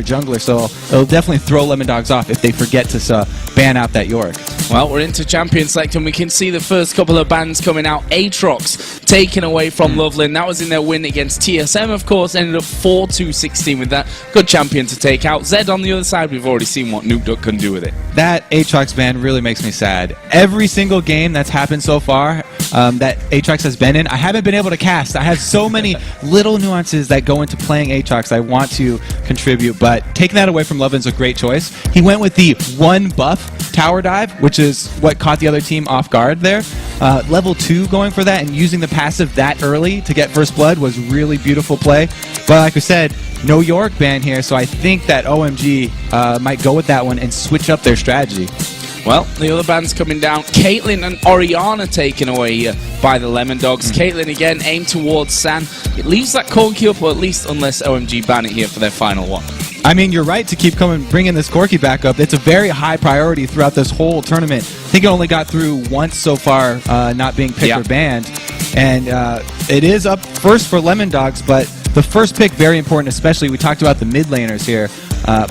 jungler, so it'll definitely throw Lemondogs off if they forget to ban out that Yorick. Well, we're into champion select, and we can see the first couple of bans coming out. Aatrox taken away from Loveland. That was in their win against TSM, of course. Ended up 4-2-16 with that. Good champion to take out. Zed on the other side, we've already seen what Nukeduck can do with it. That Aatrox ban really makes me sad. Every single game that's happened so far that Aatrox has been in, I haven't been able to cast. I have so many little nuances that go into playing Aatrox I want to contribute, but taking that away from Loveland's a great choice. He went with the 1 buff tower dive, which is what caught the other team off guard there. Level 2 going for that and using the passive that early to get first blood was really beautiful play. But like I said, no Yorick ban here, so I think that OMG might go with that one and switch up their strategy. Well, the other bands coming down. Caitlyn and Orianna taken away here by the Lemondogs. Caitlyn again aimed towards San. It leaves that Corki up, or at least unless OMG ban it here for their final one. I mean, you're right to keep bringing this Corki back up. It's a very high priority throughout this whole tournament. I think it only got through once so far, not being picked or banned. And it is up first for Lemondogs, but the first pick, very important, especially we talked about the mid laners here.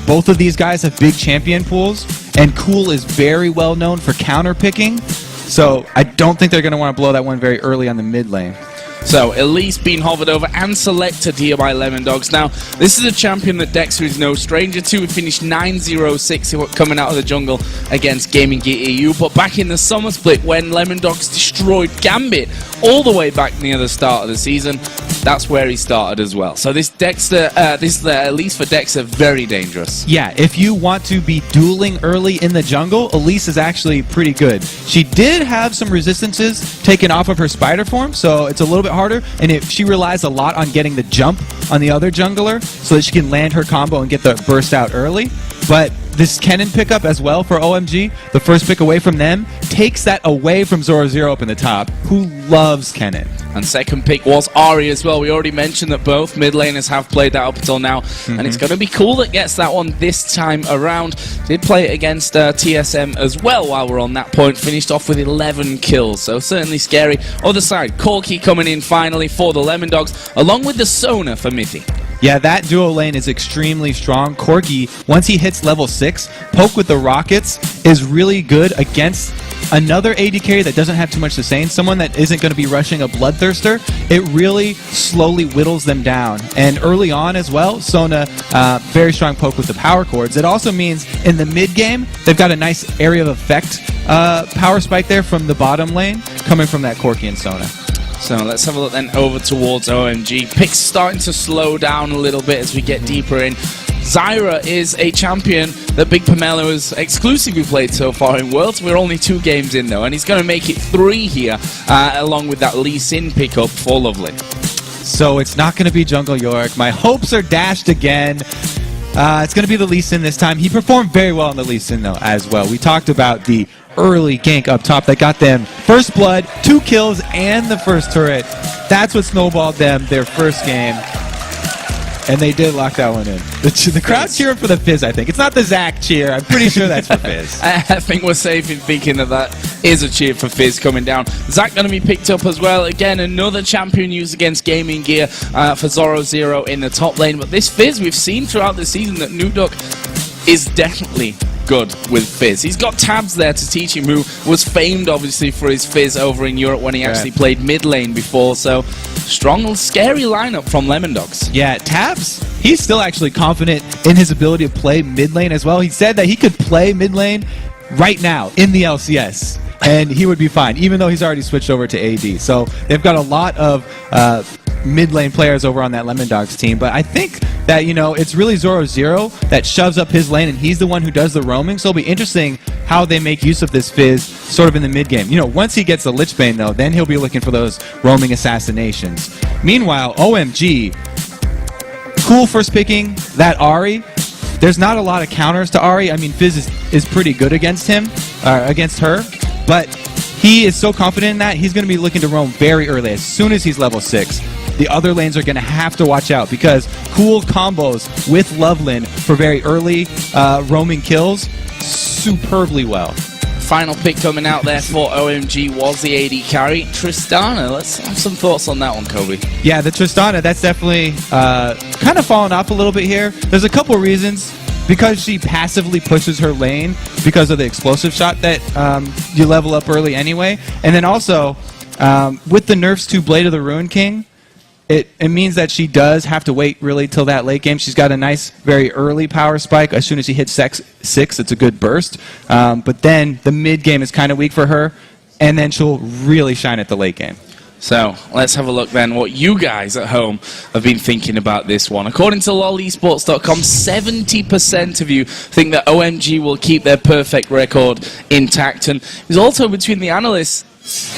Both of these guys have big champion pools, and Cool is very well known for counter picking. So I don't think they're going to want to blow that one very early on the mid lane. So, Elise being hovered over and selected here by Lemondogs. Now, this is a champion that Dexter is no stranger to. We finished 9-0-6 coming out of the jungle against Gaming Gear EU. But back in the summer split, when Lemondogs destroyed Gambit all the way back near the start of the season, that's where he started as well. So this Dexter, Elise for Dexter, very dangerous. Yeah, if you want to be dueling early in the jungle, Elise is actually pretty good. She did have some resistances taken off of her spider form, so it's a little bit harder, and she relies a lot on getting the jump on the other jungler so that she can land her combo and get the burst out early. But this Kennen pickup as well for OMG, the first pick away from them, takes that away from Zoro up in the top, who loves Kennen. And second pick was Ari as well. We already mentioned that both mid laners have played that up until now, and it's going to be Cool that gets that one this time around. Did play it against TSM as well while we're on that point. Finished off with 11 kills, so certainly scary. Other side, Corki coming in finally for the Lemondogs, along with the Sona for Mithy. Yeah, that duo lane is extremely strong. Corki, once he hits level 6, poke with the rockets is really good against another AD carry that doesn't have too much to say, and someone that isn't going to be rushing a Bloodthirster. It really slowly whittles them down. And early on as well, Sona, very strong poke with the power chords. It also means in the mid game, they've got a nice area of effect power spike there from the bottom lane, coming from that Corki and Sona. So let's have a look then over towards OMG. Picks starting to slow down a little bit as we get deeper in. Zyra is a champion that Big Pomelo has exclusively played so far in Worlds. We're only 2 games in though, and he's going to make it 3 here, along with that Lee Sin pickup for Lovely. So it's not going to be Jungle Yorick. My hopes are dashed again. It's going to be the Lee Sin this time. He performed very well on the Lee Sin though as well. We talked about the early gank up top that got them first blood, 2 kills, and the first turret. That's what snowballed them their first game. And they did lock that one in. The crowd cheering for the Fizz, I think. It's not the Zach cheer. I'm pretty sure that's for Fizz. I think we're safe in thinking that is a cheer for Fizz coming down. Zach going to be picked up as well. Again, another champion used against Gaming Gear for Zoro Zero in the top lane. But this Fizz, we've seen throughout the season that Nukeduck is definitely good with Fizz. He's got Tabs there to teach him, who was famed obviously for his Fizz over in Europe when he actually played mid lane before. So strong, scary lineup from Lemondogs. Yeah, Tabs, he's still actually confident in his ability to play mid lane as well. He said that he could play mid lane right now in the LCS and he would be fine, even though he's already switched over to AD. So they've got a lot of mid lane players over on that Lemondogs team, but I think that, you know, it's really Zoro Zero that shoves up his lane and he's the one who does the roaming, so it'll be interesting how they make use of this Fizz sort of in the mid game. You know, once he gets the Lich Bane though, then he'll be looking for those roaming assassinations. Meanwhile, OMG, Cool first picking that Ari. There's not a lot of counters to Ari. I mean, Fizz is pretty good against him, against her, but he is so confident in that he's going to be looking to roam very early. As soon as he's level 6, the other lanes are going to have to watch out because Cool combos with Loveland for very early roaming kills superbly well. final pick coming out there for OMG was the AD carry, Tristana. Let's have some thoughts on that one, Kobe. Yeah, the Tristana, that's definitely kind of fallen off a little bit here. There's a couple of reasons. Because she passively pushes her lane because of the explosive shot that you level up early anyway. And then also, with the nerfs to Blade of the Ruin King, it means that she does have to wait really till that late game. She's got a nice, very early power spike. As soon as she hits 6, it's a good burst. But then the mid game is kind of weak for her, and then she'll really shine at the late game. So let's have a look then what you guys at home have been thinking about this one. According to lolesports.com, 70% of you think that OMG will keep their perfect record intact. And it's also between the analysts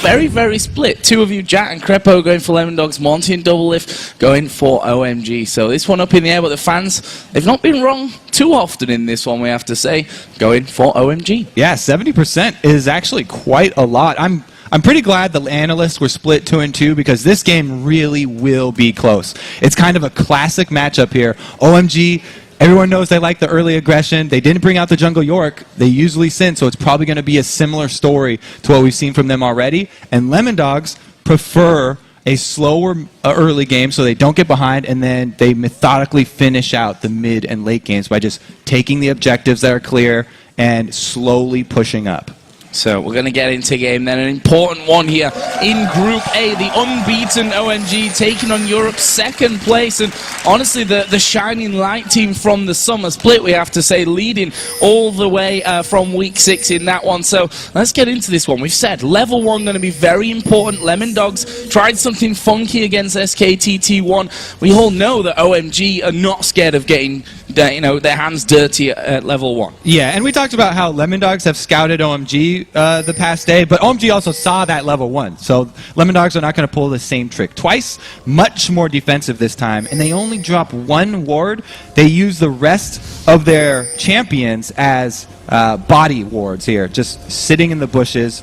very, very split. Two of you, Jack and Crepo, going for Lemon Dogs. Monty and Double Lift going for OMG. So this one up in the air, but the fans, they've not been wrong too often in this one, we have to say, going for OMG. Yeah, 70% is actually quite a lot. I'm pretty glad the analysts were split 2 and 2 because this game really will be close. It's kind of a classic matchup here. OMG, everyone knows they like the early aggression. They didn't bring out the Jungle York. They usually sin, so it's probably going to be a similar story to what we've seen from them already. And Lemon Dogs prefer a slower early game so they don't get behind, and then they methodically finish out the mid and late games by just taking the objectives that are clear and slowly pushing up. So we're going to get into game then. An important one here in Group A. The unbeaten OMG taking on Europe's second place. And honestly, the shining light team from the summer split, we have to say, leading all the way from week 6 in that one. So let's get into this one. We've said level 1 going to be very important. Lemon Dogs tried something funky against SKTT1. We all know that OMG are not scared of getting their hands dirty at level 1. Yeah, and we talked about how Lemon Dogs have scouted OMG the past day, but OMG also saw that level 1. So Lemon Dogs are not going to pull the same trick twice. Much more defensive this time, and they only drop 1 ward. They use the rest of their champions as body wards here, just sitting in the bushes,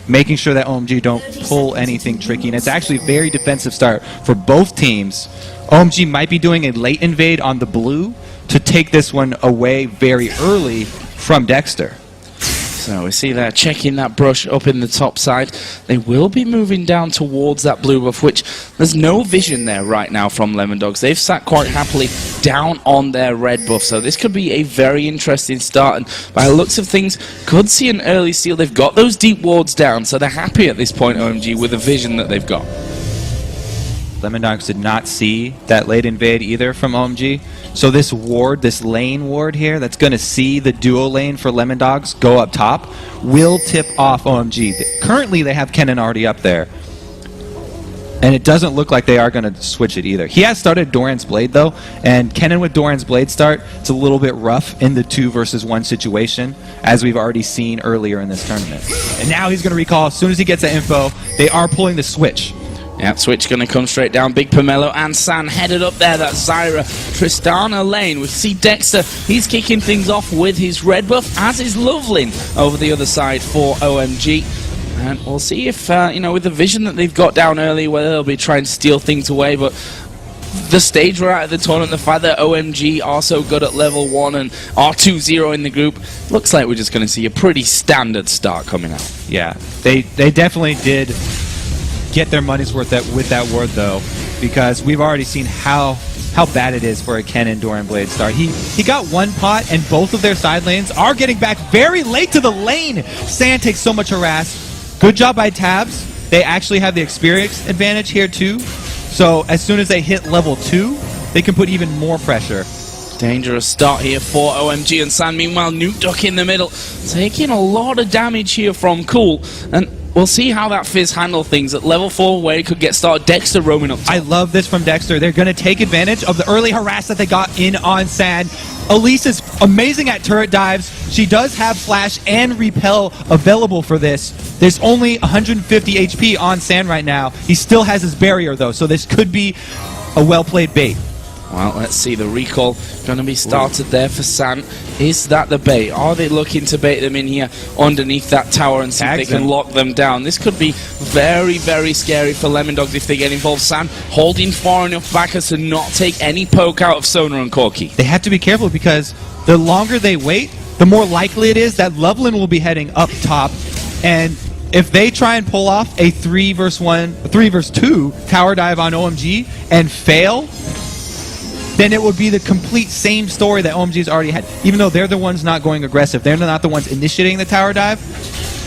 making sure that OMG don't pull anything tricky. And it's actually a very defensive start for both teams. OMG might be doing a late invade on the blue to take this one away very early from Dexter. So we see they're checking that brush up in the top side. They will be moving down towards that blue buff, which there's no vision there right now from Lemon Dogs. They've sat quite happily down on their red buff, so this could be a very interesting start. And by the looks of things, could see an early steal. They've got those deep wards down, so they're happy at this point, OMG, with the vision that they've got. Lemon Dogs did not see that late invade either from OMG. So this ward, this lane ward here, that's going to see the duo lane for Lemon Dogs go up top, will tip off OMG. Currently, they have Kennen already up there. And it doesn't look like they are going to switch it either. He has started Doran's Blade, though, and Kennen with Doran's Blade start, it's a little bit rough in the 2 versus 1 situation, as we've already seen earlier in this tournament. And now he's going to recall, as soon as he gets that info, they are pulling the switch. Yeah, switch going to come straight down. Big Pomelo and San headed up there. That's Zyra. Tristana lane. We see Dexter. He's kicking things off with his red buff, as is Lovelin over the other side for OMG. And we'll see if, with the vision that they've got down early, whether they'll be trying to steal things away. But the stage we're at the tournament, the fact that OMG are so good at level 1 and are 2-0 in the group, looks like we're just going to see a pretty standard start coming out. Yeah, they definitely did get their money's worth with that ward, though, because we've already seen how bad it is for a Kennen Doran Blade start. He got 1 pot, and both of their side lanes are getting back very late to the lane. Sand takes so much harass. Good job by Tabs. They actually have the experience advantage here, too. So as soon as they hit level 2, they can put even more pressure. Dangerous start here for OMG and San. Meanwhile, Nuke Duck in the middle, taking a lot of damage here from Cool. And we'll see how that Fizz handle things at level 4, where he could get started. Dexter roaming up top. I love this from Dexter. They're going to take advantage of the early harass that they got in on San. Elise is amazing at turret dives. She does have Flash and Repel available for this. There's only 150 HP on San right now. He still has his barrier, though, so this could be a well-played bait. Well, let's see. The recall going to be started there for San. Is that the bait? Are they looking to bait them in here underneath that tower and see if they can lock them down? This could be very, very scary for Lemon Dogs if they get involved. San holding far enough back as to not take any poke out of Sona and Corki. They have to be careful because the longer they wait, the more likely it is that Loveland will be heading up top. And if they try and pull off a 3 versus 2 tower dive on OMG and fail, then it would be the complete same story that OMG's already had. Even though they're the ones not going aggressive, they're not the ones initiating the tower dive.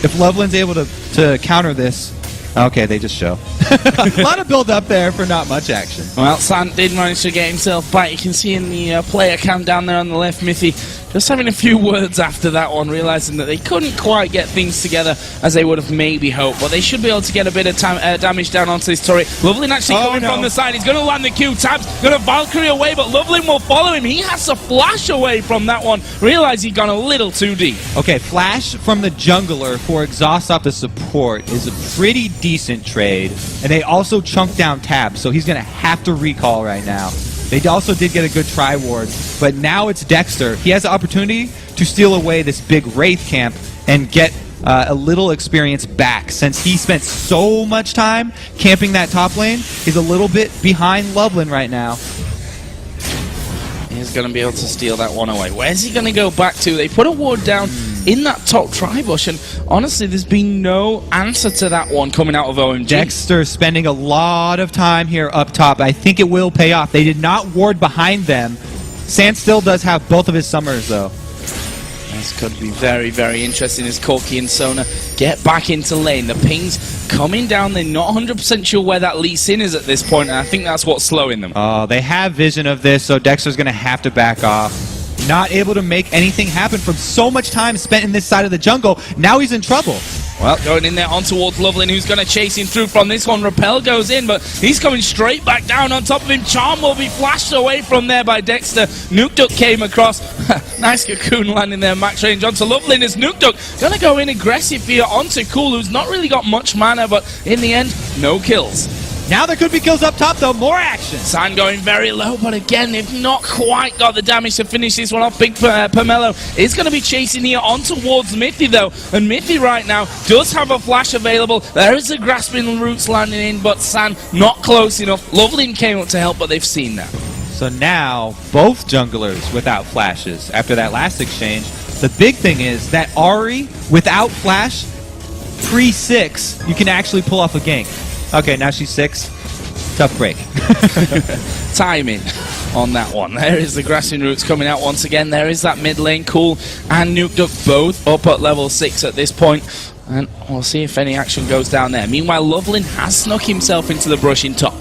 If Loveland's able to counter this, okay, they just show. A lot of build up there for not much action. Well, San did manage to get himself back. You can see in the player cam down there on the left, Mithy just having a few words after that one, realizing that they couldn't quite get things together as they would have maybe hoped. But they should be able to get a bit of damage down onto this turret. Loveland actually coming from the side. He's going to land the Q tabs, going to Valkyrie away, but Loveland will follow him. He has to flash away from that one. Realize he's gone a little too deep. Okay, flash from the jungler for exhaust off the support is a pretty decent trade. And they also chunk down tabs, so he's going to have to recall right now. They also did get a good try ward, but now it's Dexter. He has the opportunity to steal away this big Wraith camp and get a little experience back. Since he spent so much time camping that top lane, he's a little bit behind Loveland right now. He's going to be able to steal that one away. Where's he going to go back to? They put a ward down in that top tri-bush, and honestly, there's been no answer to that one coming out of OMG. Dexter spending a lot of time here up top. I think it will pay off. They did not ward behind them. Sand still does have both of his summers, though. This could be very, very interesting as Corki and Sona get back into lane. The ping's coming down. They're not 100% sure where that Lee Sin is at this point, and I think that's what's slowing them. Oh, they have vision of this, so Dexter's going to have to back off. Not able to make anything happen from so much time spent in this side of the jungle. Now he's in trouble. Well, going in there on towards Loveland, who's going to chase him through from this one. Repel goes in, but he's coming straight back down on top of him. Charm will be flashed away from there by Dexter. Nuke Duck came across. Nice cocoon landing there, max range onto Loveland as Nuke Duck going to go in aggressive here onto Cool, who's not really got much mana, but in the end, no kills. Now there could be kills up top, though. More action. San going very low, but again, they've not quite got the damage to finish this one off. Big Pomelo is going to be chasing here on towards Mithy, though. And Mithy right now does have a flash available. There is a grasping roots landing in, but San not close enough. Loveland came up to help, but they've seen that. So now, both junglers without flashes after that last exchange. The big thing is that Ahri, without flash, pre-6, you can actually pull off a gank. Okay, now she's 6. Tough break. Timing on that one. There is the grassing roots coming out once again. There is that mid lane. Cool and Nuke Duck both up at level 6 at this point. And we'll see if any action goes down there. Meanwhile, Loveland has snuck himself into the brush in top.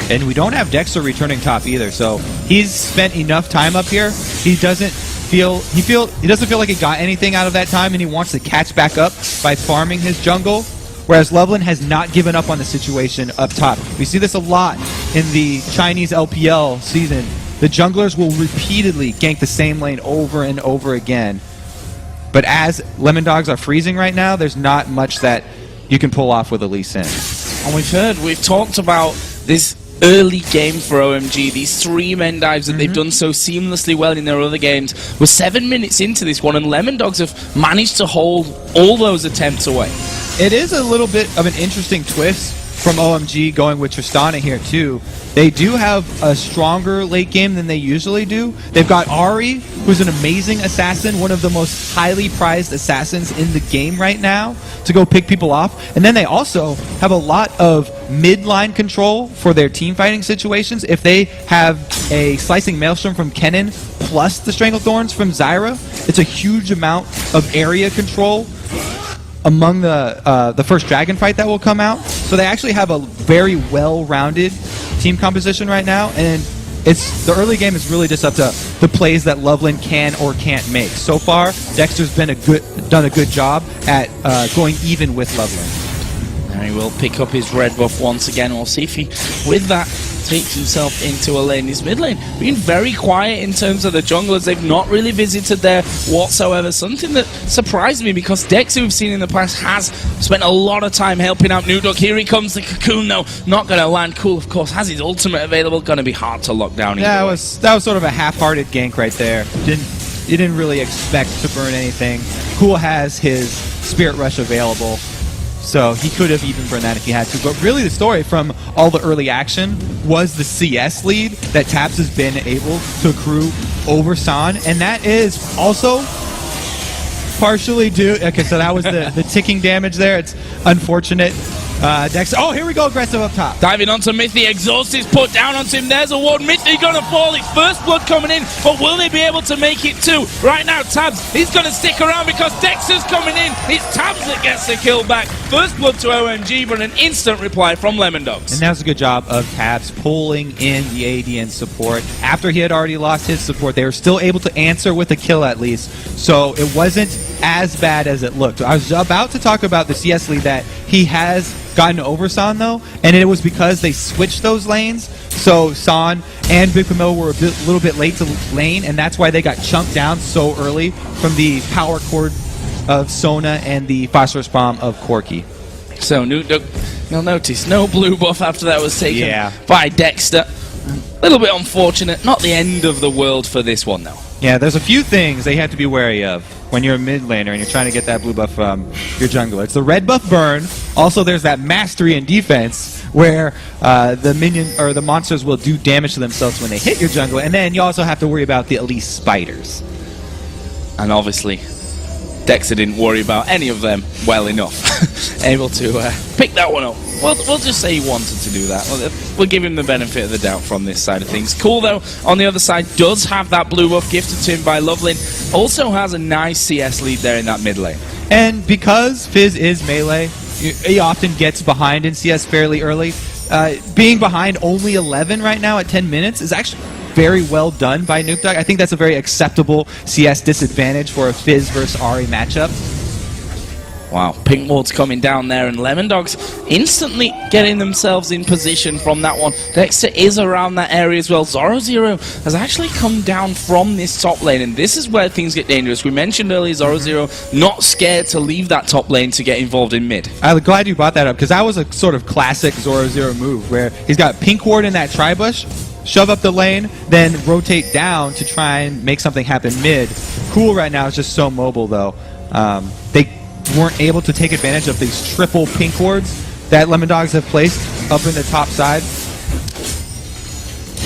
And we don't have Dexter returning top either, so he's spent enough time up here. He doesn't feel like he got anything out of that time, and he wants to catch back up by farming his jungle. Whereas Loveland has not given up on the situation up top. We see this a lot in the Chinese LPL season. The junglers will repeatedly gank the same lane over and over again. But as Lemon Dogs are freezing right now, there's not much that you can pull off with a Lee Sin. And we've talked about this early game for OMG, these 3 men dives that they've done so seamlessly well in their other games. We're 7 minutes into this one, and Lemon Dogs have managed to hold all those attempts away. It is a little bit of an interesting twist from OMG going with Tristana here too. They do have a stronger late game than they usually do. They've got Ahri, who's an amazing assassin, one of the most highly prized assassins in the game right now, to go pick people off. And then they also have a lot of mid-line control for their team fighting situations. If they have a Slicing Maelstrom from Kennen plus the Stranglethorns from Zyra, it's a huge amount of area control among the first dragon fight that will come out. So they actually have a very well-rounded team composition right now, and the early game is really just up to the plays that Loveland can or can't make. So far, Dexter's been done a good job at going even with Loveland. There he will pick up his red buff once again. We'll see if he, with that, takes himself into a lane. His mid lane being very quiet in terms of the junglers. They've not really visited there whatsoever. Something that surprised me, because Dex, who we've seen in the past, has spent a lot of time helping out Nuke Duck. Here he comes, the cocoon, no, not going to land. Cool, of course, has his ultimate available. Going to be hard to lock down. Yeah, that was sort of a half-hearted gank right there. You didn't really expect to burn anything. Cool has his Spirit Rush available. So he could have even burned that if he had to. But really the story from all the early action was the CS lead that Tabs has been able to accrue over San. And that is also partially due... Okay, so that was the ticking damage there. It's unfortunate. Dexter. Oh, here we go. Aggressive up top. Diving onto Mithy. Exhaust is put down onto him. There's a ward. Mithy gonna fall. It's first blood coming in, but will they be able to make it too? Right now, Tabs, he's gonna stick around because Dexter's coming in. It's Tabs that gets the kill back. First blood to OMG, but an instant reply from Lemon Dogs. And that was a good job of Tabs pulling in the AD and support. After he had already lost his support, they were still able to answer with a kill at least. So it wasn't as bad as it looked. I was about to talk about the CS lead that he has gotten over San though, and it was because they switched those lanes. So San and Big Pamela were a little bit late to lane, and that's why they got chunked down so early from the power chord of Sona and the phosphorus bomb of Corki. So you'll notice no blue buff after that was taken by Dexter. A little bit unfortunate. Not the end of the world for this one though. Yeah, there's a few things they have to be wary of when you're a mid laner and you're trying to get that blue buff from your jungler. It's the red buff burn. Also, there's that mastery in defense where the minion or the monsters will do damage to themselves when they hit your jungler, and then you also have to worry about the elite spiders. And obviously, Dexter didn't worry about any of them well enough. Able to pick that one up. We'll just say he wanted to do that. We'll give him the benefit of the doubt from this side of things. Cool though, on the other side, does have that blue buff gifted to him by Lovelin. Also has a nice CS lead there in that mid lane. And because Fizz is melee, he often gets behind in CS fairly early. Being behind only 11 right now at 10 minutes is actually very well done by Nuke Dog. I think that's a very acceptable CS disadvantage for a Fizz versus Ahri matchup. Wow, Pink Ward's coming down there, and Lemon Dogs instantly getting themselves in position from that one. Dexter is around that area as well. Zoro0 has actually come down from this top lane, and this is where things get dangerous. We mentioned earlier Zoro0 not scared to leave that top lane to get involved in mid. I'm glad you brought that up, because that was a sort of classic Zoro0 move, where he's got Pink Ward in that tri-bush, shove up the lane, then rotate down to try and make something happen mid. Cool right now is just so mobile, though. They weren't able to take advantage of these triple pink wards that Lemon Dogs have placed up in the top side.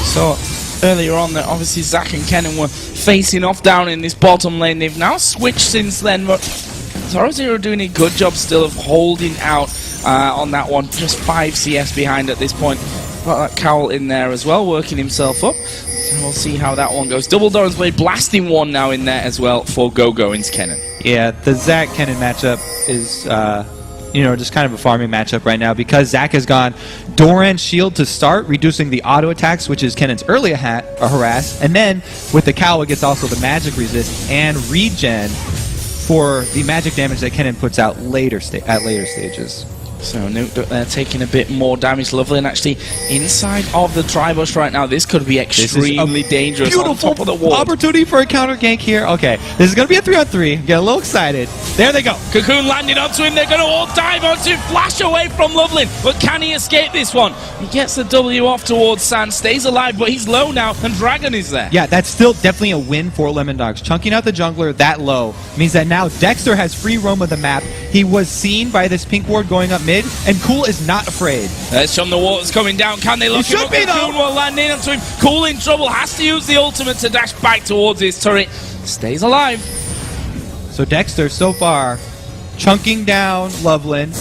So earlier on there, obviously Zach and Kennen were facing off down in this bottom lane. They've now switched since then, but Zoro0 doing a good job still of holding out on that one. Just 5 CS behind at this point. Got that Cowl in there as well, working himself up. So we'll see how that one goes. Double Doran's Blade blasting one now in there as well for Go-Go into Kennen. Yeah, the Zach-Kennen matchup is, just kind of a farming matchup right now because Zach has gone Doran Shield to start, reducing the auto attacks, which is Kennen's early harass, and then with the Cowl it gets also the magic resist and regen for the magic damage that Kennen puts out at later stages. So Nuke there taking a bit more damage. Lovely, and actually inside of the tri-bush right now. This could be extremely dangerous on top of the wall. Opportunity for a counter gank here. Okay, this is going to be a 3-on-3. Get a little excited. There they go. Cocoon landed onto him. They're going to all dive onto him. Flash away from Lovelin. But can he escape this one? He gets the W off towards San. Stays alive, but he's low now, and Dragon is there. Yeah, that's still definitely a win for Lemon Dogs. Chunking out the jungler that low means that now Dexter has free roam of the map. He was seen by this pink ward going up mid, and Cool is not afraid. There's from the waters coming down. Can they lock him up? Cocoon will land in onto him. Cool in trouble. Has to use the ultimate to dash back towards his turret. Stays alive. So Dexter, so far, chunking down Lovelin,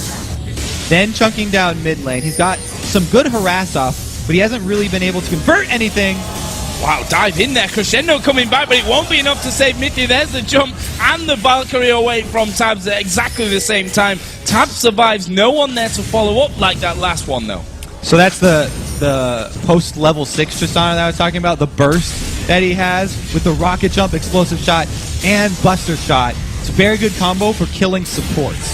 then chunking down mid lane. He's got some good harass off, but he hasn't really been able to convert anything. Wow, dive in there. Crescendo coming back, but it won't be enough to save Mithy. There's the jump and the Valkyrie away from Tabs at exactly the same time. Tabs survives. No one there to follow up like that last one, though. So that's the post-level 6 Tristana that I was talking about, the burst that he has with the rocket jump, explosive shot, and buster shot. It's a very good combo for killing supports.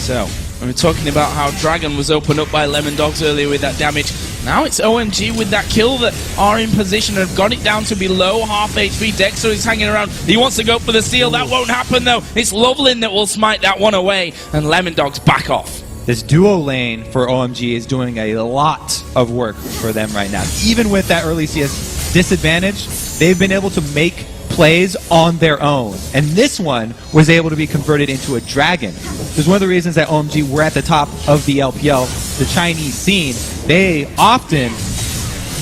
So, we were talking about how Dragon was opened up by Lemon Dogs earlier with that damage. Now it's OMG with that kill that are in position and have got it down to below half HP. Dexter is hanging around. He wants to go for the steal. That won't happen, though. It's Lovelin that will smite that one away, and Lemon Dogs back off. This duo lane for OMG is doing a lot of work for them right now. Even with that early CS disadvantage, they've been able to make plays on their own. And this one was able to be converted into a dragon. Because one of the reasons that OMG were at the top of the LPL, the Chinese scene, they often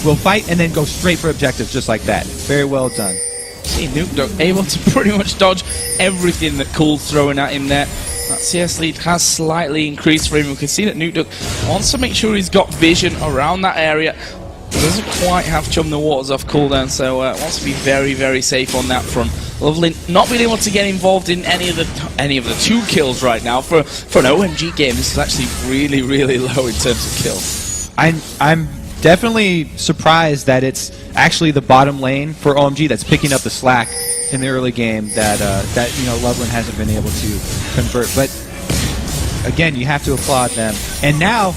will fight and then go straight for objectives just like that. Very well done. See Nukeduck able to pretty much dodge everything that Cool's throwing at him there. That CS lead has slightly increased for him. We can see that Nukeduck wants to make sure he's got vision around that area. Doesn't quite have chum the waters off cooldown, so wants to be very, very safe on that front. Lovely not being able to get involved in any of the 2 kills right now. For an OMG game, this is actually really, really low in terms of kills. I'm definitely surprised that it's actually the bottom lane for OMG that's picking up the slack in the early game that Loveland hasn't been able to convert. But again, you have to applaud them. And now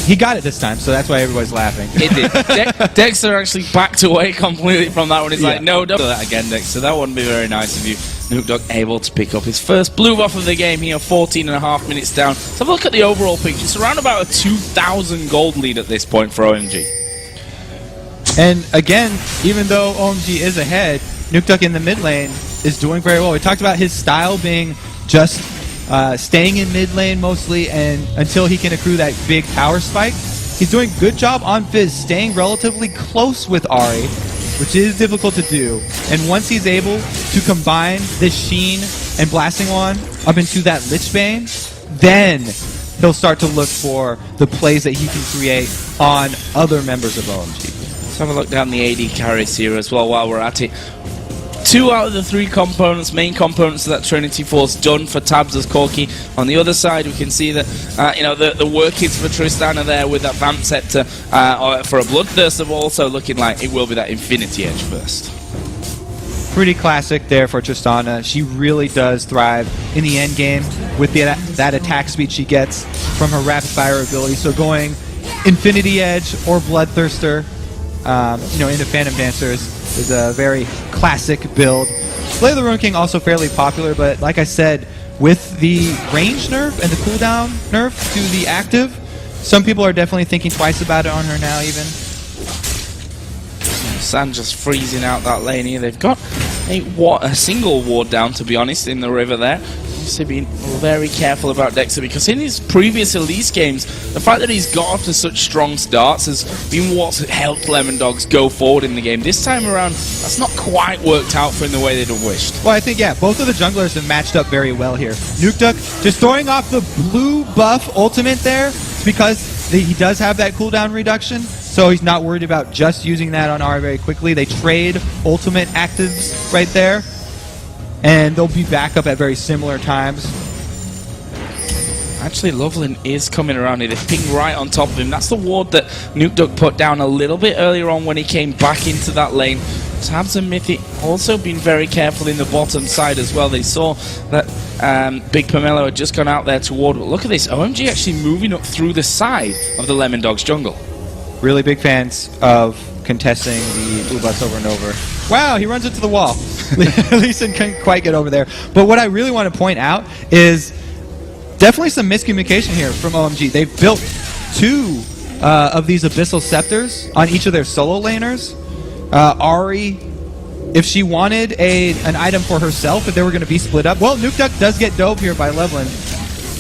he got it this time, so that's why everybody's laughing. It did. Dexter actually backed away completely from that one. He's like, no, don't do that again, Dexter. That wouldn't be very nice of you. Nukeduck able to pick up his first blue buff of the game here, 14.5 minutes down. Let's have a look at the overall picture. It's around about a 2,000 gold lead at this point for OMG. And again, even though OMG is ahead, Nukeduck in the mid lane is doing very well. We talked about his style being just staying in mid lane mostly, and until he can accrue that big power spike. He's doing a good job on Fizz, staying relatively close with Ahri, which is difficult to do. And once he's able to combine this Sheen and Blasting Wand up into that Lichbane, then he'll start to look for the plays that he can create on other members of OMG. Let's have a look down the AD carries here as well while we're at it. 2 out of the 3 components, main components of that Trinity Force done for Tabs as Corki. On the other side, we can see that the workings for Tristana there with that Vamp Scepter for a Bloodthirst are also looking like it will be that Infinity Edge first. Pretty classic there for Tristana. She really does thrive in the end game with that attack speed she gets from her rapid fire ability. So going Infinity Edge or Bloodthirster, into Phantom Dancers is a very classic build. Slay of the Ruin King also fairly popular, but like I said, with the range nerf and the cooldown nerf to the active, some people are definitely thinking twice about it on her now even. Sand just freezing out that lane here. They've got a single ward down, to be honest, in the river there. To be very careful about Dexter, because in his previous Elise games, the fact that he's got off to such strong starts has been what's helped Lemondogs go forward in the game. This time around, that's not quite worked out for him the way they'd have wished. Well, I think, yeah, both of the junglers have matched up very well here. Nukeduck just throwing off the blue buff ultimate there because he does have that cooldown reduction, so he's not worried about just using that on R very quickly. They trade ultimate actives right there, and they'll be back up at very similar times. Actually, Loveland is coming around here. They're pinged right on top of him. That's the ward that Nukeduck put down a little bit earlier on when he came back into that lane. Tabs and Mythic also been very careful in the bottom side as well. They saw that Big Pomelo had just gone out there to ward. But look at this. OMG actually moving up through the side of the Lemondogs jungle. Really big fans of contesting the blue buffs over and over. Wow, he runs into the wall. Leeson couldn't quite get over there. But what I really want to point out is definitely some miscommunication here from OMG. They've built 2 of these Abyssal Scepters on each of their solo laners. Ahri, if she wanted an item for herself, if they were going to be split up, well, Nukeduck does get dove here by Loveland.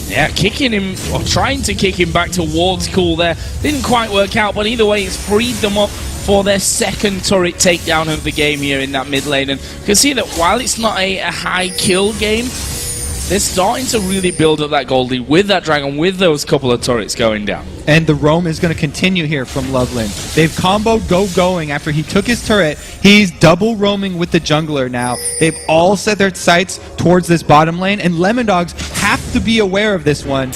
Yeah, kicking him, or trying to kick him back towards Cool there. Didn't quite work out, but either way, it's freed them up for their second turret takedown of the game here in that mid lane. And you can see that while it's not a high kill game, they're starting to really build up that gold lead with that dragon, with those couple of turrets going down. And the roam is going to continue here from Loveland. They've comboed going after he took his turret. He's double roaming with the jungler now. They've all set their sights towards this bottom lane, and Lemondogs have to be aware of this one.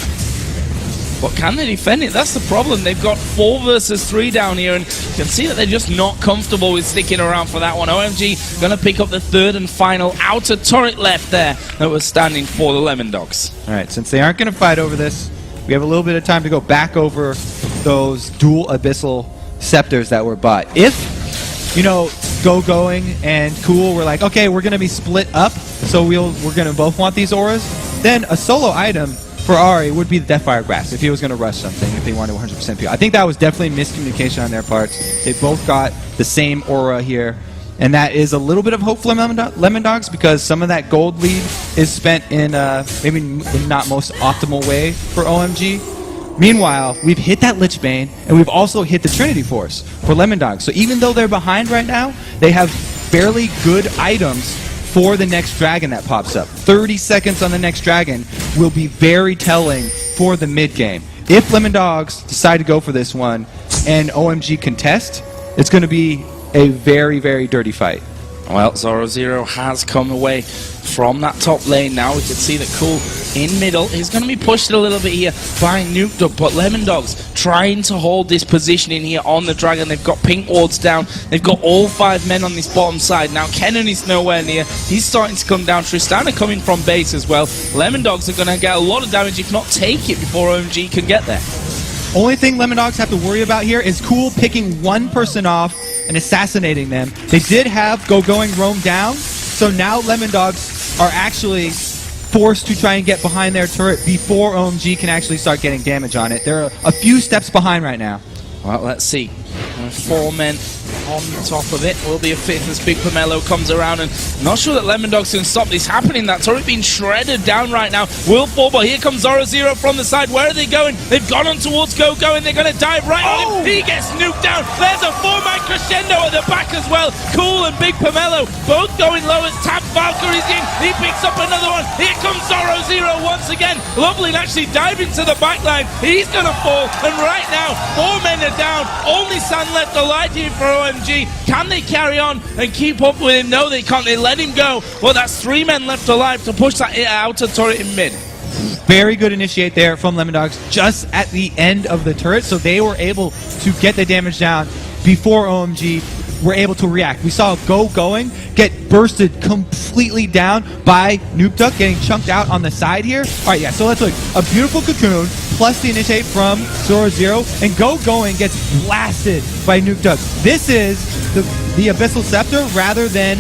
But can they defend it? That's the problem. They've got 4 versus 3 down here, and you can see that they're just not comfortable with sticking around for that one. OMG going to pick up the 3rd and final outer turret left there that was standing for the Lemondogs. All right, since they aren't going to fight over this, we have a little bit of time to go back over those dual Abyssal Scepters that were bought. If, going and Cool were like, okay, we're going to be split up, so we're going to both want these auras, then a solo item for Ahri would be the Deathfire Grasp if he was going to rush something, if they wanted 100% pure. I think that was definitely miscommunication on their parts. They both got the same aura here. And that is a little bit of hope for Lemon Dogs because some of that gold lead is spent in maybe in not most optimal way for OMG. Meanwhile, we've hit that Lich Bane, and we've also hit the Trinity Force for Lemon Dogs. So even though they're behind right now, they have fairly good items for the next dragon that pops up. 30 seconds on the next dragon will be very telling for the mid game. If Lemon Dogs decide to go for this one and OMG contest, it's going to be a very, very dirty fight. Well, Zoro has come away from that top lane now. We can see that Cool in middle. He's going to be pushed a little bit here by Nuke Duck, but Lemon Dogs trying to hold this position in here on the dragon. They've got pink wards down. They've got all 5 men on this bottom side. Now Kennen is nowhere near. He's starting to come down. Tristana coming from base as well. Lemon Dogs are going to get a lot of damage, if not take it, before OMG can get there. Only thing Lemon Dogs have to worry about here is Cool picking one person off and assassinating them. They did have going roam down, so now Lemon Dogs are actually forced to try and get behind their turret before OMG can actually start getting damage on it. They're a few steps behind right now. Well, let's see. 4 men on top of it. Will be a 5th as Big Pomelo comes around, and not sure that Lemon Dogs can stop this happening. That turret being shredded down right now. Will fall, but here comes Zoro from the side. Where are they going? They've gone on towards Go, and they're going to dive right on him. He gets nuked down. There's a 4-man crescendo at the back as well. Cool and Big Pomelo both going low as Tab Valkyrie's in. He picks up another one. Here comes Zoro once again. Lovely actually diving to the back line. He's going to fall, and right now 4 men are down. Only San left alive here for OMG. Can they carry on and keep up with him? No, they can't. They let him go. Well, that's 3 men left alive to push that outer turret in mid. Very good initiate there from Lemon Dogs just at the end of the turret, so they were able to get the damage down before OMG were able to react. We saw Going get bursted completely down by Nuke Duck, getting chunked out on the side here. All right, yeah, so let's look. A beautiful cocoon plus the initiate from Zoro, and Going gets blasted by Nuke Duck. This is the Abyssal Scepter rather than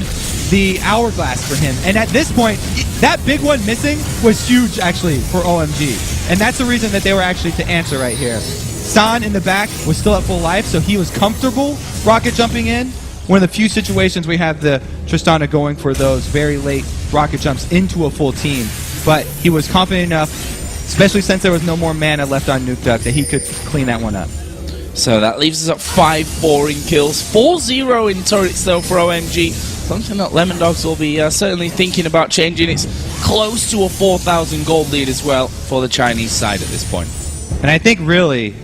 the Hourglass for him. And at this point, that big one missing was huge, actually, for OMG. And that's the reason that they were actually to answer right here. San in the back was still at full life, so he was comfortable rocket jumping in. One of the few situations we have the Tristana going for those very late rocket jumps into a full team. But he was confident enough, especially since there was no more mana left on Nuke Duck, that he could clean that one up. So that leaves us at 5-4 in kills, 4-0 in turrets though for OMG. Something that Lemon Dogs will be certainly thinking about changing. It's close to a 4,000 gold lead as well for the Chinese side at this point. And I think really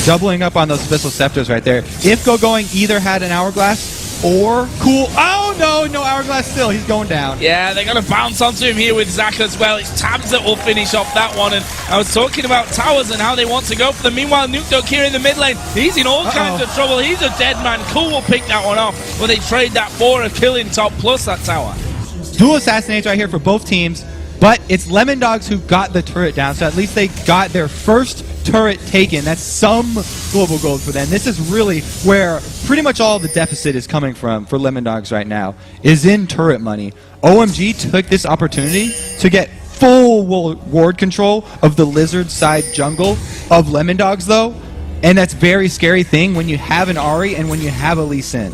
doubling up on those Abyssal Scepters right there. If Going either had an Hourglass or Cool. Oh no, Hourglass still. He's going down. Yeah, they're going to bounce onto him here with Zack as well. It's Tabs that will finish off that one. And I was talking about towers and how they want to go for them. Meanwhile, Nuke Duck here in the mid lane. He's in all kinds of trouble. He's a dead man. Cool will pick that one off. But they trade that for a killing top plus that tower. Dual assassinates right here for both teams. But it's Lemon Dogs who got the turret down. So at least they got their first turret taken. That's some global gold for them. This is really where pretty much all the deficit is coming from for Lemon Dogs right now, is in turret money. OMG took this opportunity to get full ward control of the lizard side jungle of Lemon Dogs though, and that's a very scary thing when you have an Ahri and when you have a Lee Sin.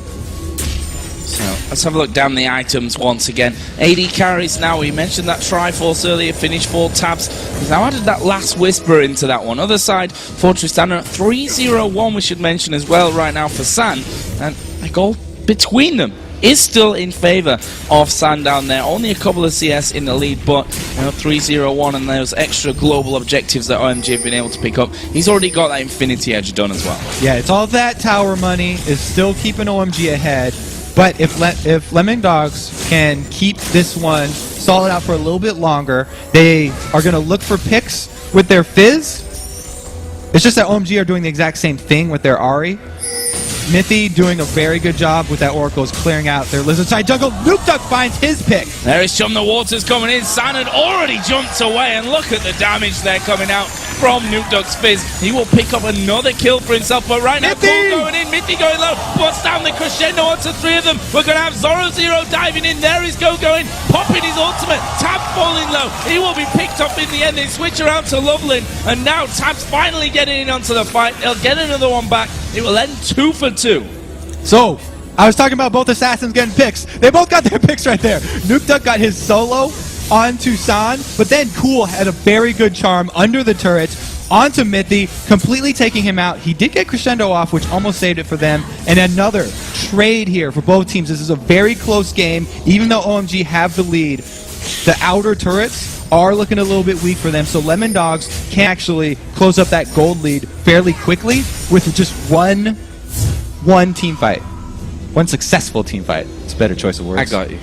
So let's have a look down the items once again. AD carries now. We mentioned that Triforce earlier, finished 4 tabs. He's now added that last Whisper into that one. Other side for Tristana, 3-0-1 we should mention as well right now for San. And a goal between them is still in favor of San down there. Only a couple of CS in the lead, but 3-0-1 and those extra global objectives that OMG have been able to pick up. He's already got that Infinity Edge done as well. Yeah, it's all that tower money is still keeping OMG ahead. But if Lemon Dogs can keep this one solid out for a little bit longer, they are going to look for picks with their Fizz. It's just that OMG are doing the exact same thing with their Ahri. Mithy doing a very good job with that Oracles, clearing out their lizard side jungle. Nuke Duck finds his pick. There is Chum the Waters coming in. San had already jumped away, and look at the damage there coming out from Nuke Duck's Fizz. He will pick up another kill for himself, but right now, Cool going in, Mithy going low, busts down the crescendo onto 3 of them. We're going to have Zoro diving in. There is going, popping his ultimate. Tab falling low. He will be picked up in the end. They switch around to Loveland, and now Tab's finally getting in onto the fight. They'll get another one back. It will end 2 for 2. So, I was talking about both assassins getting picks. They both got their picks right there. Nukeduck got his solo onto San, but then Cool had a very good charm under the turret onto Mithy, completely taking him out. He did get Crescendo off, which almost saved it for them. And another trade here for both teams. This is a very close game. Even though OMG have the lead, the outer turrets are looking a little bit weak for them. So Lemon Dogs can actually close up that gold lead fairly quickly with just one team fight. One successful team fight. It's a better choice of words. I got you.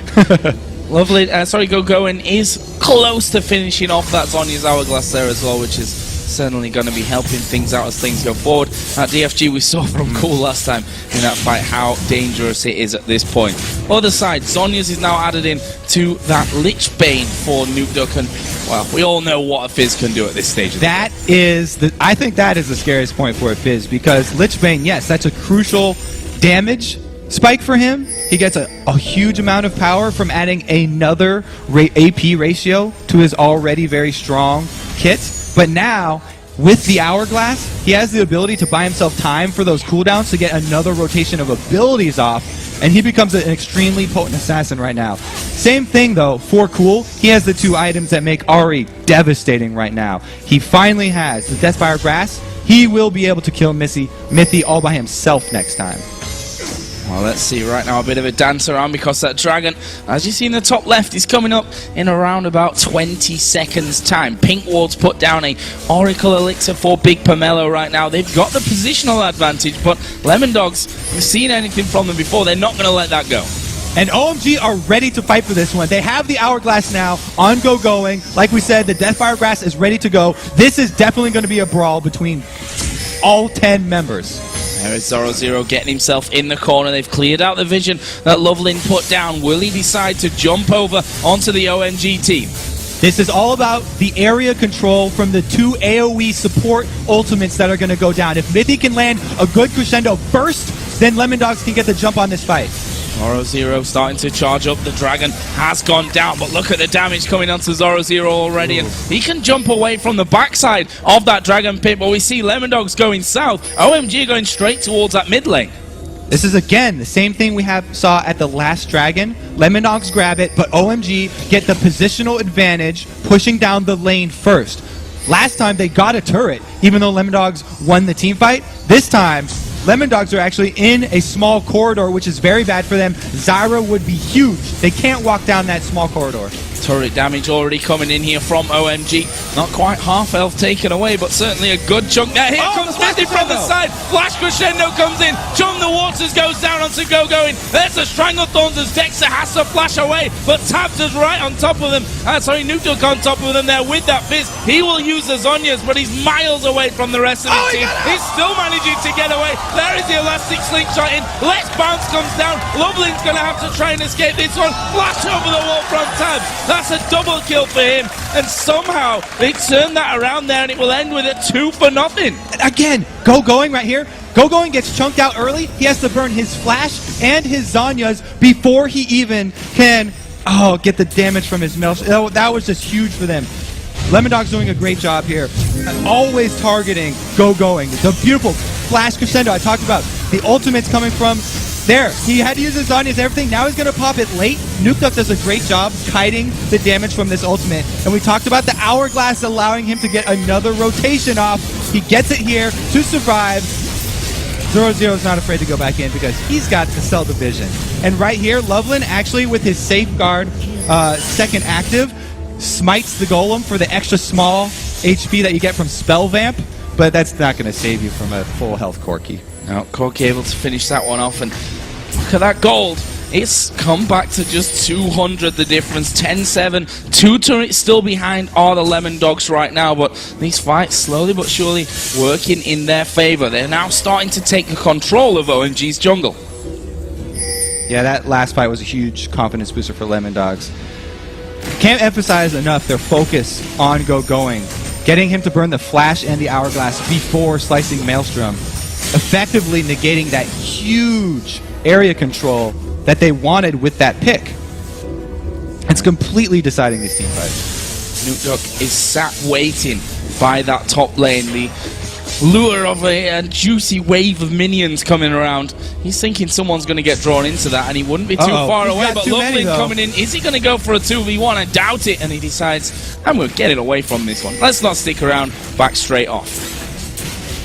Lovely. Sorry, Gogoin is close to finishing off that Zonya's Hourglass there as well, which is certainly going to be helping things out as things go forward. At DFG, we saw from Cool last time in that fight how dangerous it is at this point. Other side, Zonya's is now added in to that Lich Bane for Nukeduck, and well, we all know what a Fizz can do at this stage of the game. I think that is the scariest point for a Fizz, because Lich Bane, yes, that's a crucial damage spike for him. He gets a huge amount of power from adding another AP ratio to his already very strong kit. But now, with the Hourglass, he has the ability to buy himself time for those cooldowns to get another rotation of abilities off, and he becomes an extremely potent assassin right now. Same thing, though, for Cool. He has the two items that make Ahri devastating right now. He finally has the Deathfire Grass. He will be able to kill Mithy all by himself next time. Well, let's see right now a bit of a dance around, because that dragon, as you see in the top left, is coming up in around about 20 seconds time. Pink Ward's put down a Oracle Elixir for Big Pomelo right now. They've got the positional advantage, but Lemon Dogs, we've seen anything from them before. They're not going to let that go. And OMG are ready to fight for this one. They have the Hourglass now on going. Like we said, the Deathfire Grass is ready to go. This is definitely going to be a brawl between all 10 members. There is Zoro getting himself in the corner. They've cleared out the vision that Lovelin put down. Will he decide to jump over onto the OMG team? This is all about the area control from the two AoE support ultimates that are going to go down. If Mithy can land a good crescendo first, then Lemon Dogs can get the jump on this fight. Zoro starting to charge up. The dragon has gone down, but look at the damage coming onto Zoro already. And he can jump away from the backside of that dragon pit, but we see Lemon Dogs going south. OMG going straight towards that mid lane. This is, again, the same thing we saw at the last dragon. Lemon Dogs grab it, but OMG get the positional advantage, pushing down the lane first. Last time they got a turret, even though Lemon Dogs won the team fight. This time, Lemon Dogs are actually in a small corridor, which is very bad for them. Zyra would be huge. They can't walk down that small corridor. Turret damage already coming in here from OMG. Not quite half health taken away, but certainly a good chunk there. Here comes Mithy from the side. Flash Crescendo comes in. Chum the Waters goes down onto Gogoin. There's a Stranglethorns as Dexter has to flash away, but Tabs is right on top of them. Nukeduck on top of them there with that Fizz. He will use the Zonyas, but he's miles away from the rest of the team. He's still managing to get away. There is the elastic slingshot in. Let's Bounce comes down. Lovelin's going to have to try and escape this one. Flash over the wall from Tabs. That's a double kill for him, and somehow they turn that around there, and it will end with a 2-0. Again, Gogoin right here. Gogoin gets chunked out early. He has to burn his Flash and his Zonyas before he even can get the damage from his Maelstrom. That was just huge for them. Lemon Dog's doing a great job here. Always targeting Gogoin. The beautiful Flash Crescendo I talked about. The ultimate's coming from there. He had to use his Zonyas and everything. Now he's going to pop it late. Nukeduck does a great job kiting the damage from this ultimate. And we talked about the Hourglass allowing him to get another rotation off. He gets it here to survive. Zero's not afraid to go back in because he's got to sell the vision. And right here, Lovelin actually with his Safeguard second active smites the Golem for the extra small HP that you get from Spell Vamp. But that's not going to save you from a full health Corki. Now, Corki able to finish that one off, and look at that gold. It's come back to just 200 the difference, 10-7. Two turrets still behind are the Lemon Dogs right now, but these fights slowly but surely working in their favor. They're now starting to take control of OMG's jungle. Yeah, that last fight was a huge confidence booster for Lemon Dogs. Can't emphasize enough their focus on Gogoin. Getting him to burn the Flash and the Hourglass before slicing Maelstrom, effectively negating that huge area control that they wanted with that pick. It's completely deciding these team fights. Nukeduck is sat waiting by that top lane. The lure of a juicy wave of minions coming around. He's thinking someone's going to get drawn into that, and he wouldn't be too far away. But Loveland coming in. Is he going to go for a 2v1? I doubt it. And he decides, I'm going to get it away from this one. Let's not stick around. Back straight off.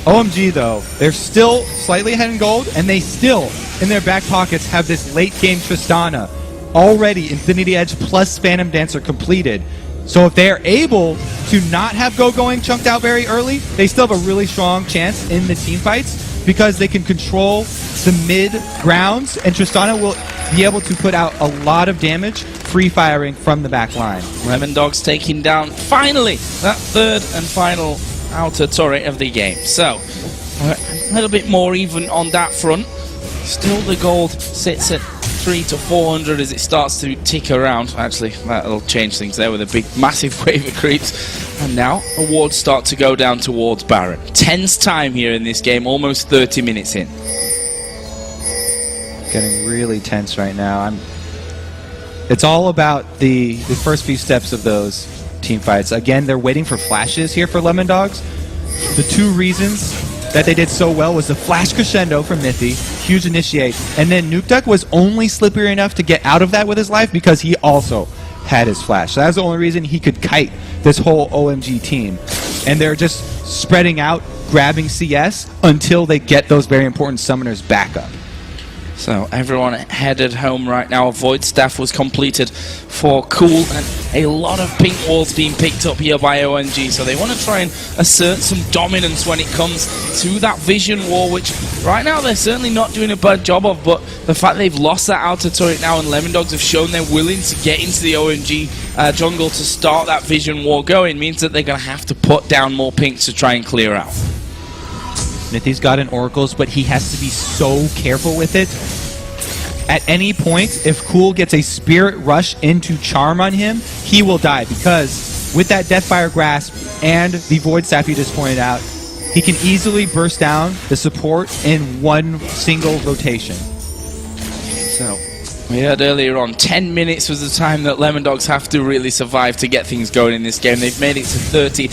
OMG, though, they're still slightly ahead in gold, and they still, in their back pockets, have this late-game Tristana. Already Infinity Edge plus Phantom Dancer completed. So if they are able to not have Go going chunked out very early, they still have a really strong chance in the team fights because they can control the mid grounds, and Tristana will be able to put out a lot of damage free firing from the back line. Lemondogs taking down, finally, that third and final outer turret of the game. So, a little bit more even on that front. Still the gold sits at 300 to 400 as it starts to tick around. Actually, that'll change things there with a big, massive wave of creeps. And now, awards start to go down towards Baron. Tense time here in this game, almost 30 minutes in. Getting really tense right now. It's all about the first few steps of those team fights. Again, they're waiting for flashes here for Lemondogs. The two reasons that they did so well was the flash crescendo from Mythy, huge initiate, and then Nukeduck was only slippery enough to get out of that with his life because he also had his flash. So that's the only reason he could kite this whole OMG team. And they're just spreading out, grabbing CS until they get those very important summoners back up. So everyone headed home right now. Void Staff was completed for Cool, and a lot of pink walls being picked up here by OMG. So they want to try and assert some dominance when it comes to that vision wall, which right now they're certainly not doing a bad job of. But the fact they've lost that outer turret now, and Lemondogs have shown they're willing to get into the OMG jungle to start that vision wall going, means that they're going to have to put down more pinks to try and clear out. Mythy's got an Oracles, but he has to be so careful with it. At any point, if Cool gets a Spirit Rush into Charm on him, he will die, because with that Deathfire Grasp and the Void Staff you just pointed out, he can easily burst down the support in one single rotation. So, we heard earlier on, 10 minutes was the time that Lemondogs have to really survive to get things going in this game. They've made it to 30.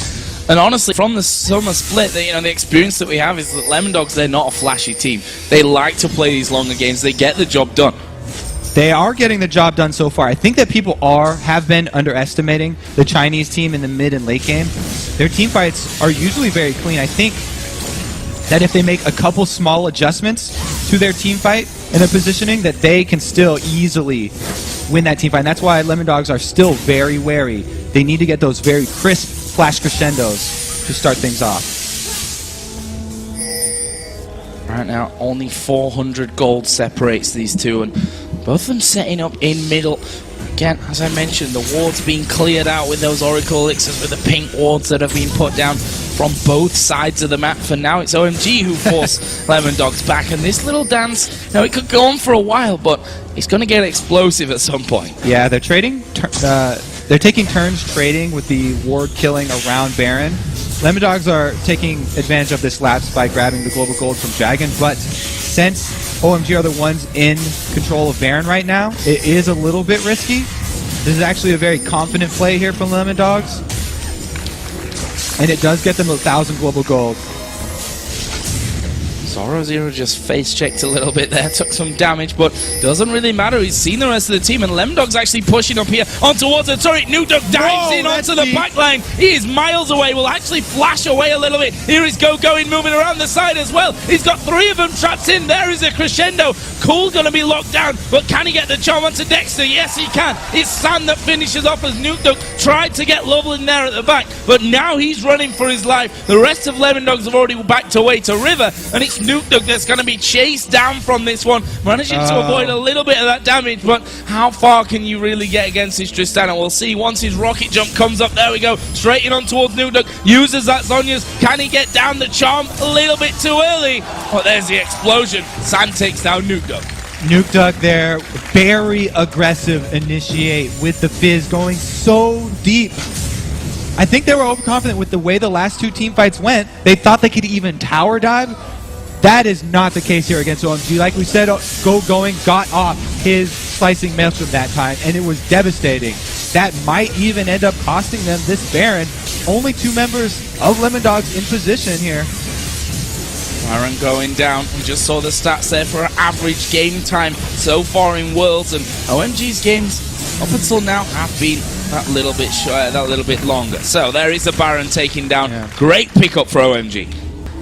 And honestly, from the summer split, the experience that we have is that Lemondogs, they're not a flashy team. They like to play these longer games. They get the job done. They are getting the job done so far. I think that people have been underestimating the Chinese team in the mid and late game. Their team fights are usually very clean. I think that if they make a couple small adjustments to their team fight and their positioning, that they can still easily win that team fight. And that's why Lemondogs are still very wary. They need to get those very crisp flash crescendos to start things off. Right now, only 400 gold separates these two, and both of them setting up in middle. Again, as I mentioned, the wards being cleared out with those Oracle Elixirs, with the pink wards that have been put down from both sides of the map. For now, it's OMG who force Lemondogs back, and this little dance, it could go on for a while, but it's going to get explosive at some point. Yeah, they're trading. They're taking turns trading with the ward killing around Baron. Lemondogs are taking advantage of this lapse by grabbing the global gold from Dragon, but since OMG are the ones in control of Baron right now, it is a little bit risky. This is actually a very confident play here from Lemondogs, and it does get them 1,000 global gold. Zoro just face-checked a little bit there, took some damage, but doesn't really matter. He's seen the rest of the team, and Lemdog's actually pushing up here on towards the turret. Nukeduck dives in onto the back line. He is miles away, will actually flash away a little bit. Here is Go going, moving around the side as well. He's got 3 of them trapped in. There is a crescendo. Cool going to be locked down, but can he get the charm onto Dexter? Yes, he can. It's Sam that finishes off as Nukeduck tried to get Loveland there at the back, but now he's running for his life. The rest of Lemondogs have already backed away to River, and it's Nukeduck that's going to be chased down from this one, managing to avoid a little bit of that damage, but how far can you really get against this Tristana? We'll see once his rocket jump comes up. There we go, straight in on towards Nukeduck, uses that Zhonya's. Can he get down the charm? A little bit too early, but there's the explosion. Sam takes down Nukeduck. Nukeduck there, very aggressive initiate with the Fizz going so deep. I think they were overconfident with the way the last 2 team fights went. They thought they could even tower dive. That is not the case here against OMG. Like we said, Go Going got off his slicing maelstrom that time, and it was devastating. That might even end up costing them this Baron. Only 2 members of Lemondogs in position here. Baron going down. We just saw the stats there for average game time so far in Worlds, and OMG's games up until now have been that little bit short, that little bit longer. So there is a Baron taking down. Yeah. Great pickup for OMG.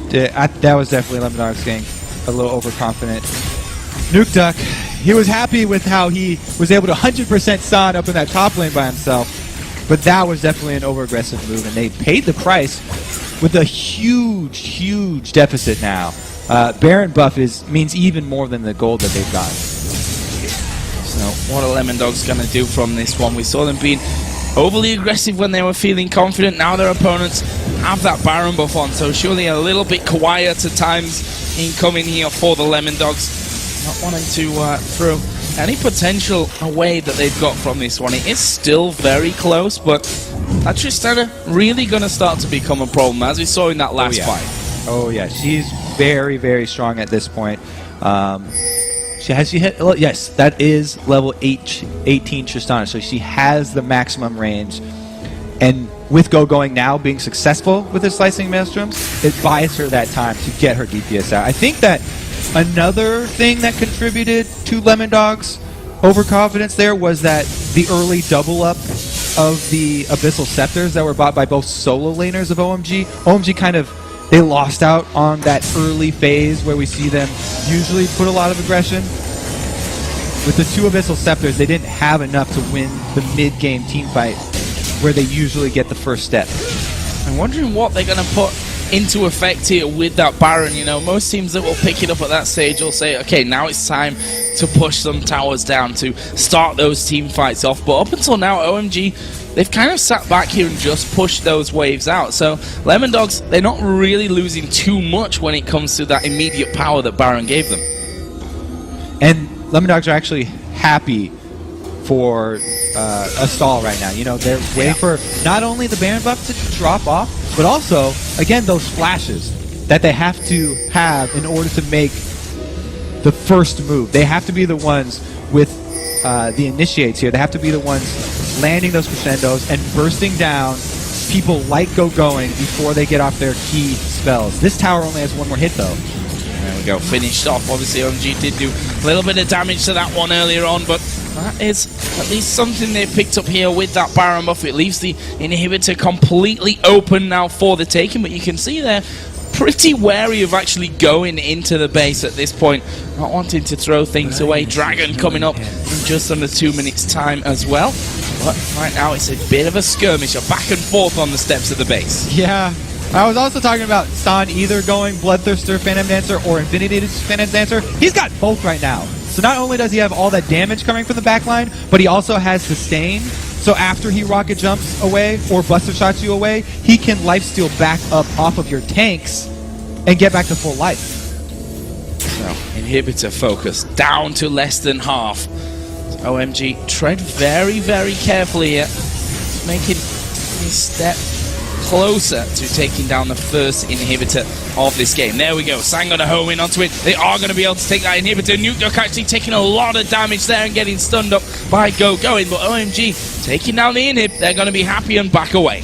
That was definitely Lemondog's getting a little overconfident. Nuke Duck, he was happy with how he was able to 100% stun up in that top lane by himself, but that was definitely an over-aggressive move, and they paid the price with a huge deficit now. Baron buff means even more than the gold that they've got. So what are Lemondog's going to do from this one? We saw them being overly aggressive when they were feeling confident. Now their opponents have that Baron buff on, so surely a little bit quiet at times incoming here for the Lemondogs. Not wanting to throw any potential away that they've got from this one. It is still very close, but that Tristana really going to start to become a problem, as we saw in that last fight. Oh yeah, she's very strong at this point. She hit? Yes, that is level 18 Tristana, so she has the maximum range. And with going now being successful with her slicing maelstroms, it buys her that time to get her DPS out. I think that another thing that contributed to Lemondog's overconfidence there was that the early double up of the Abyssal Scepters that were bought by both solo laners of OMG. OMG kind of, they lost out on that early phase where we see them usually put a lot of aggression. With the two Abyssal Scepters, they didn't have enough to win the mid-game teamfight where they usually get the first step. I'm wondering what they're going to put into effect here with that Baron. You know, most teams that will pick it up at that stage will say, okay, now it's time to push some towers down to start those team fights off. But up until now, OMG, they've kind of sat back here and just pushed those waves out. So Lemondogs, they're not really losing too much when it comes to that immediate power that Baron gave them. And Lemondogs are actually happy for a stall right now. You know, they're waiting for not only the Baron buff to drop off, but also, again, those flashes that they have to have in order to make the first move. They have to be the ones with the initiates here. They have to be the ones landing those crescendos and bursting down people like going before they get off their key spells. This tower only has one more hit, though. There we go, finished off. Obviously, OMG did do a little bit of damage to that one earlier on, but that is at least something they picked up here with that Baron buff. It leaves the inhibitor completely open now for the taking, but you can see they're pretty wary of actually going into the base at this point, not wanting to throw things away. Dragon coming up in just under 2 minutes time as well, but right now it's a bit of a skirmish, a back and forth on the steps of the base. Yeah. I was also talking about San either going Bloodthirster Phantom Dancer or Infinity Phantom Dancer. He's got both right now. So not only does he have all that damage coming from the backline, but he also has Sustain. So after he rocket jumps away or Buster Shots you away, he can lifesteal back up off of your tanks and get back to full life. So inhibitor focus down to less than half. OMG tread very carefully here, making his step closer to taking down the first inhibitor of this game. There we go. Sang going to home in onto it. They are going to be able to take that inhibitor. Nuke Duck actually taking a lot of damage there and getting stunned up by going. But OMG taking down the inhib. They're going to be happy and back away.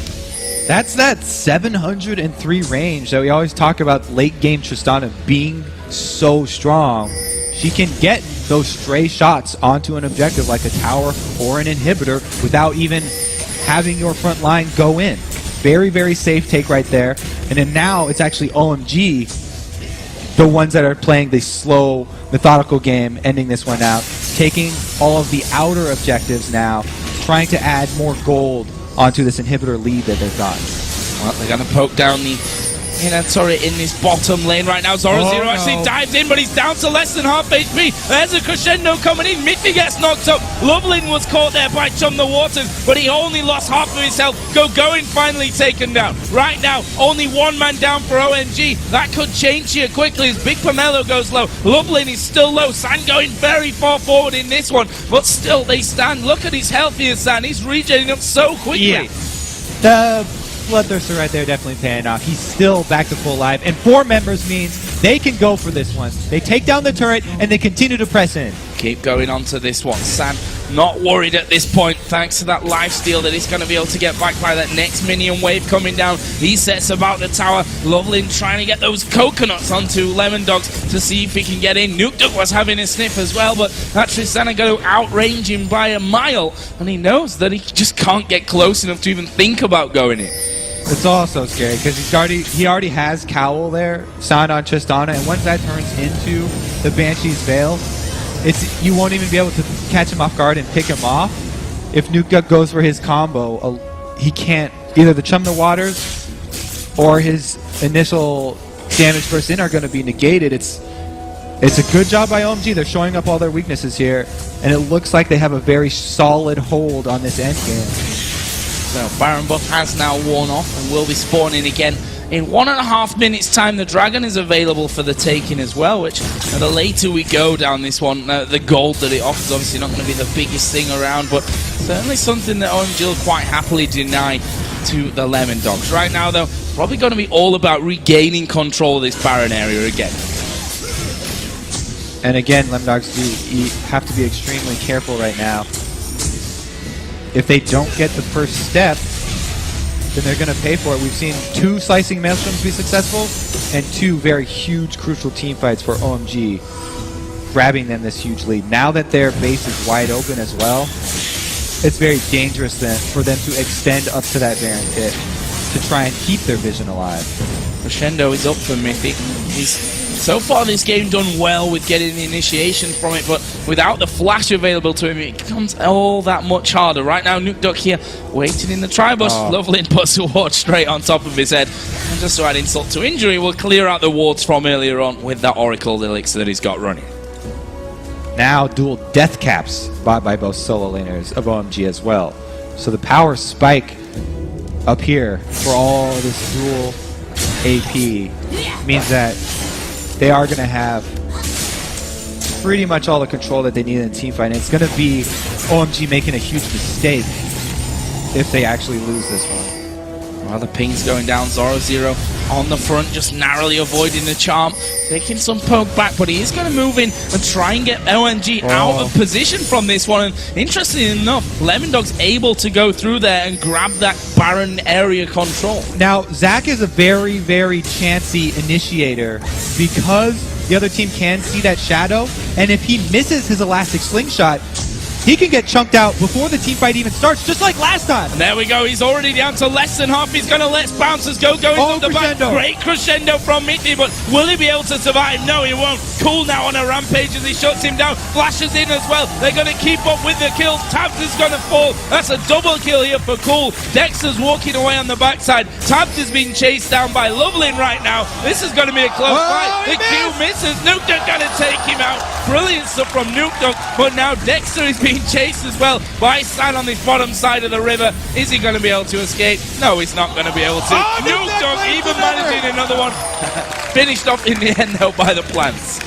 That's that 703 range that we always talk about late game Tristana being so strong. She can get those stray shots onto an objective like a tower or an inhibitor without even having your front line go in. Very safe take right there. And then now it's actually OMG, the ones that are playing the slow, methodical game, ending this one out, taking all of the outer objectives now, trying to add more gold onto this inhibitor lead that they've got. Well, they're going to poke down the turret in this bottom lane right now. Zoro Zero actually dives in, but he's down to less than half HP. There's a crescendo coming in. Mithy gets knocked up. Loveland was caught there by Chum the Waters, but he only lost half of his health. Going finally taken down. Right now, only one man down for OMG. That could change here quickly as Big Pomelo goes low. Loveland is still low. San going very far forward in this one, but still they stand. Look at his health here, San. He's regenerating up so quickly. Yeah. The Bloodthirster right there definitely paying off. He's still back to full life, and 4 members means they can go for this one. They take down the turret and they continue to press in. Keep going on to this one. San not worried at this point, thanks to that lifesteal that he's going to be able to get back by that next minion wave coming down. He sets about the tower. Lovelin trying to get those coconuts onto Lemon Dogs to see if he can get in. Nuke Duck was having a sniff as well, but that Tristana going to outrange him by a mile, and he knows that he just can't get close enough to even think about going in. It's also scary because he already has Cowl there, signed on Tristana, and once that turns into the Banshee's Veil, you won't even be able to catch him off guard and pick him off. If Nuke Duck goes for his combo, he can't, either the Chum the Waters or his initial damage first in are going to be negated. It's a good job by OMG. They're showing up all their weaknesses here, and it looks like they have a very solid hold on this end game. So Baron buff has now worn off and will be spawning again in 1.5 minutes time. The dragon is available for the taking as well, which the later we go down this one, the gold that it offers obviously not going to be the biggest thing around, but certainly something that OMG will quite happily deny to the Lemon Dogs. Right now though, probably going to be all about regaining control of this Baron area again. And again, Lemon Dogs do have to be extremely careful right now. If they don't get the first step, then they're going to pay for it. We've seen 2 Slicing Maelstroms be successful and 2 very huge, crucial team fights for OMG, grabbing them this huge lead. Now that their base is wide open as well, it's very dangerous then for them to extend up to that Baron pit to try and keep their vision alive. Crescendo is up for Mythic. He's so far this game done well with getting the initiation from it, but without the flash available to him, it becomes all that much harder. Right now, Nuke Duck here, waiting in the tri-bush. Lovelin puts a ward straight on top of his head. And just to add insult to injury, we'll clear out the wards from earlier on with that Oracle Elixir that he's got running. Now dual death caps bought by both solo laners of OMG as well. So the power spike up here for all this dual AP means that they are going to have pretty much all the control that they need in the team fight. And it's going to be OMG making a huge mistake if they actually lose this one. Well, the ping's going down. Zoro on the front, just narrowly avoiding the charm. Taking some poke back, but he is going to move in and try and get OMG out of position from this one. And interestingly enough, Lemon Dog's able to go through there and grab that Baron area control. Now, Zach is a very, very chancy initiator because the other team can see that shadow, and if he misses his elastic slingshot, he can get chunked out before the team fight even starts, just like last time. And there we go. He's already down to less than half. He's going to let bouncers go into the back. Great crescendo from Mitty, but will he be able to survive? No, he won't. Cool now on a rampage as he shuts him down. Flashes in as well. They're going to keep up with the kills. Tabs is going to fall. That's a double kill here for Cool. Dexter's walking away on the backside. Tabs is being chased down by Lovelin right now. This is going to be a close fight. The Q misses. Nuke Duck going to take him out. Brilliant stuff from Nuke Duck, but now Dexter is being chased as well by Stan on this bottom side of the river. Is he going to be able to escape? No, he's not going to be able to. Nuke Duck even managing another one. Finished off in the end though by the plants.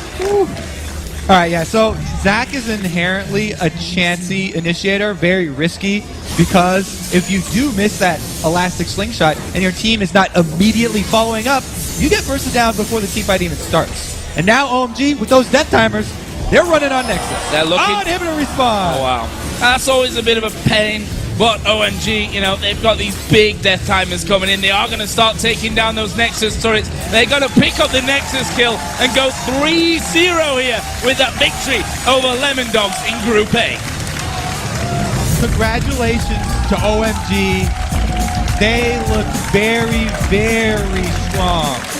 Alright, yeah, so Zach is inherently a chancy initiator, very risky, because if you do miss that elastic slingshot and your team is not immediately following up, you get bursted down before the team fight even starts. And now OMG, with those death timers, they're running on Nexus. They're looking. Oh, inhibitor respawn. Oh, wow. That's always a bit of a pain. But OMG, you know, they've got these big death timers coming in. They are going to start taking down those Nexus turrets. They're going to pick up the Nexus kill and go 3-0 here with that victory over Lemon Dogs in Group A. Congratulations to OMG. They look very, very strong.